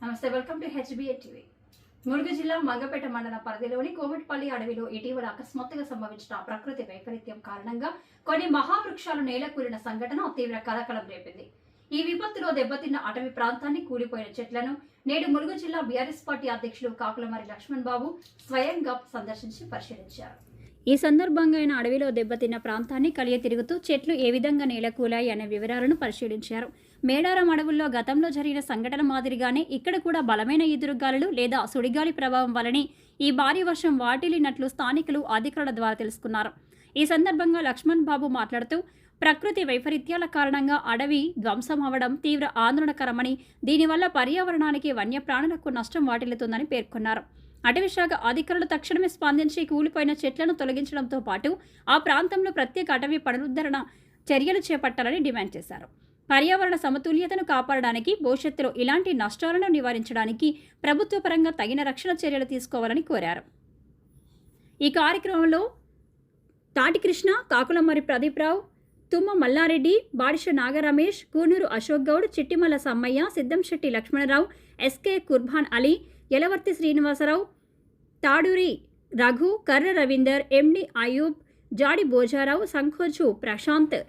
నమస్తే, welcome to HBA TV. Mulugu జిల్లా మంగపేట మండల పరిధిలోని కోమటిపల్లి అడవిలో ఇటీవల అకస్మాత్తుగా సంభవించిన ప్రకృతి వైపరీత్యం కారణంగా కొన్ని మహావృక్షాలు నేలకూలిన సంఘటన తీవ్ర కలకలం రేపింది. ఈ విపత్తులో దెబ్బతిన్న అటవీ ప్రాంతాన్ని, కూలిపోయిన చెట్లను నేడు ములుగు జిల్లా బీఆర్ఎస్ పార్టీ అధ్యక్షులు కాకులమరి లక్ష్మణ్ బాబు స్వయంగా సందర్శించి పరిశీలించారు. ఈ సందర్భంగా ఆయన అడవిలో దెబ్బతిన్న ప్రాంతాన్ని కలియ తిరుగుతూ చెట్లు ఏ విధంగా నేలకూలాయి అనే వివరాలను పరిశీలించారు. మేడారం అడవుల్లో గతంలో జరిగిన సంఘటన మాదిరిగానే ఇక్కడ కూడా బలమైన ఈదురుగాలులు లేదా సుడిగాలి ప్రభావం వలనే ఈ భారీ వర్షం వాటిల్లినట్లు స్థానికులు అధికారుల ద్వారా తెలుసుకున్నారు. ఈ సందర్భంగా లక్ష్మణ్ బాబు మాట్లాడుతూ ప్రకృతి వైపరీత్యాల కారణంగా అడవి ధ్వంసం అవడం తీవ్ర ఆందోళనకరమని, దీనివల్ల పర్యావరణానికి, వన్యప్రాణులకు నష్టం వాటిల్లుతుందని పేర్కొన్నారు. అటవీశాఖ అధికారులు తక్షణమే స్పందించి కూలిపోయిన చెట్లను తొలగించడంతో పాటు ఆ ప్రాంతంలో ప్రత్యేక అటవీ పునరుద్ధరణ చర్యలు చేపట్టాలని డిమాండ్ చేశారు. పర్యావరణ సమతుల్యతను కాపాడడానికి, భవిష్యత్తులో ఇలాంటి నష్టాలను నివారించడానికి ప్రభుత్వ పరంగా తగిన రక్షణ చర్యలు తీసుకోవాలని కోరారు. ఈ కార్యక్రమంలో తాటికృష్ణ, కాకులమరి ప్రదీప్రావు, తుమ్మ మల్లారెడ్డి, బాడిష నాగరమేష్, కూనూరు అశోక్ గౌడ్, చిట్టిమల్ల సమ్మయ్య, సిద్దంశెట్టి లక్ష్మణరావు, ఎస్కే కుర్బాన్ అలీ, యలవర్తి శ్రీనివాసరావు, తాడూరి రఘు, కర్ర రవీందర్, ఎండి అయూబ్, జాడి భోజారావు, సంకోజు ప్రశాంత్,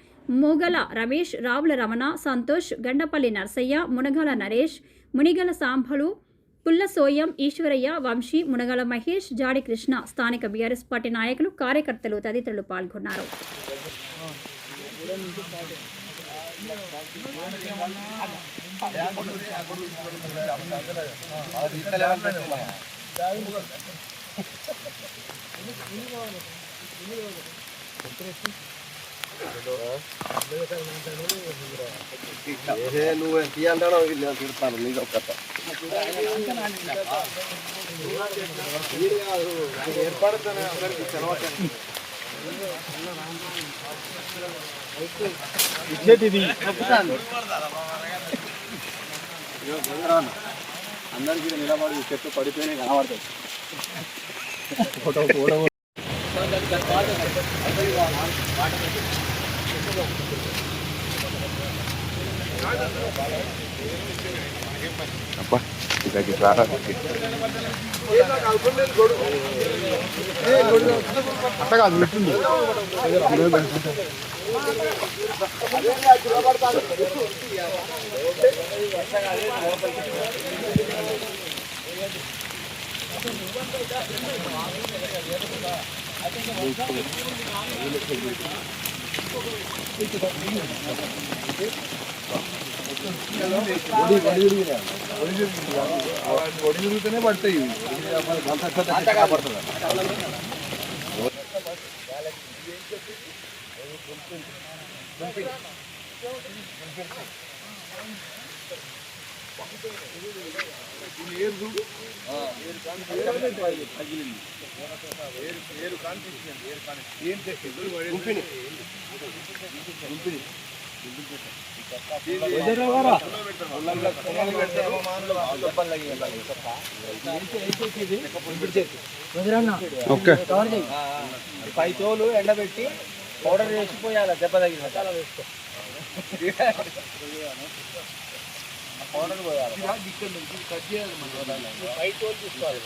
మూగల రమేష్, రావుల రమణ, సంతోష్, గండపల్లి నర్సయ్య, మునగల నరేష్, మునిగల సాంభలు, పుల్ల సోయం, ఈశ్వరయ్య, వంశీ, మునగల మహేష్, జాడి కృష్ణ, స్థానిక బీఆర్ఎస్ పార్టీ నాయకులు, కార్యకర్తలు తదితరులు పాల్గొన్నారు. నువ్వు ఎంత అంటాడో తిడతాను నీకు ఒక్క ఏర్పడుతానే అందరికి తెలవటాను అందరికి నిలబడి చెట్టు పడిపోయినాయి కనబడతాయి. apa dibagi suara apa kan lucu ఒడిగిరితేనే పడతాయి. పై తోలు ఎండబెట్టి పౌడర్ వేసిపోయాలి. దెబ్బ తగిన పౌడర్ పోయాలి. పై తోలు తీసుకోవాలి.